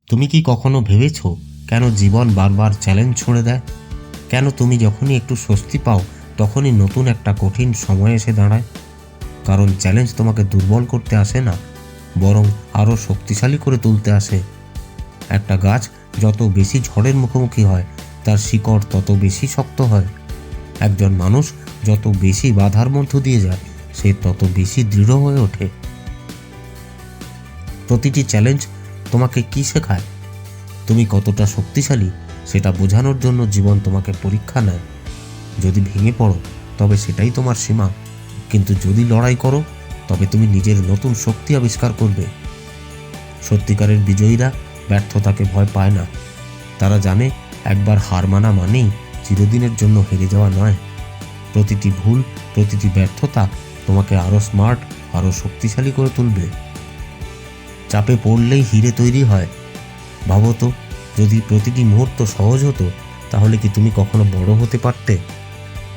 তুমি কি কখনো ভেবেছো কেন জীবন বারবার চ্যালেঞ্জ ছুড়ে দেয়? কেন তুমি যখনই একটু স্বস্তি পাও তখনই নতুন একটা কঠিন সময় এসে দাঁড়ায়? কারণ চ্যালেঞ্জ তোমাকে দুর্বল করতে আসে না, বরং আরও শক্তিশালী করে তুলতে আসে। একটা গাছ যত বেশি ঝড়ের মুখোমুখি হয় তার শিকড় তত বেশি শক্ত হয়। একজন মানুষ যত বেশি বাধার মধ্য দিয়ে যায় সে তত বেশি দৃঢ় হয়ে ওঠে। প্রতিটি চ্যালেঞ্জ তোমাকে কি শেখায়, তুমি কতটা শক্তিশালী সেটা বোঝানোর জন্য জীবন তোমাকে পরীক্ষা নেয়। যদি ভেঙে পড়ো তবে সেটাই তোমার সীমা, কিন্তু যদি লড়াই করো তবে তুমি নিজের নতুন শক্তি আবিষ্কার করবে। সত্যিকারের বিজয়ীরা ব্যর্থতাকে ভয় পায় না। তারা জানে একবার হার মানা মানেই চিরদিনের জন্য হেরে যাওয়া নয়। প্রতিটি ভুল, প্রতিটি ব্যর্থতা তোমাকে আরও স্মার্ট, আরও শক্তিশালী করে তুলবে। চাপে পড়লেই হিরে তৈরি হয়। ভাবো তো, যদি প্রতিটি মুহূর্ত সহজ হতো তাহলে কি তুমি কখনো বড় হতে পারতে?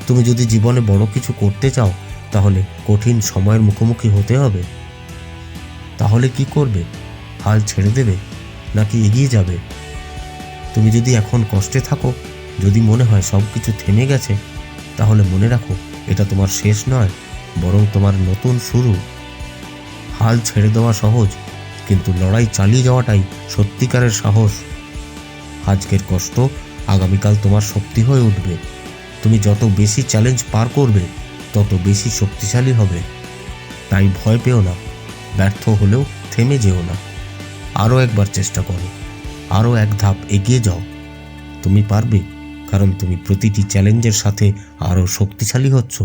তুমি যদি জীবনে বড় কিছু করতে চাও তাহলে কঠিন সময়ের মুখোমুখি হতে হবে। তাহলে কি করবে? হাল ছেড়ে দেবে নাকি এগিয়ে যাবে? তুমি যদি এখন কষ্টে থাকো, যদি মনে হয় সব কিছু থেমে গেছে, তাহলে মনে রাখো এটা তোমার শেষ নয়, বরং তোমার নতুন শুরু। হাল ছেড়ে দেওয়া সহজ, কিন্তু লড়াই চালিয়ে যাওয়াটাই সত্যিকারের সাহস। আজকের কষ্ট আগামীকাল তোমার শক্তি হয়ে উঠবে। তুমি যত বেশি চ্যালেঞ্জ পার করবে তত বেশি শক্তিশালী হবে। তাই ভয় পেও না, ব্যর্থ হলেও থেমে যেও না। আরও একবার চেষ্টা করো, আরও এক ধাপ এগিয়ে যাও। তুমি পারবে, কারণ তুমি প্রতিটি চ্যালেঞ্জের সাথে আরও শক্তিশালী হচ্ছ।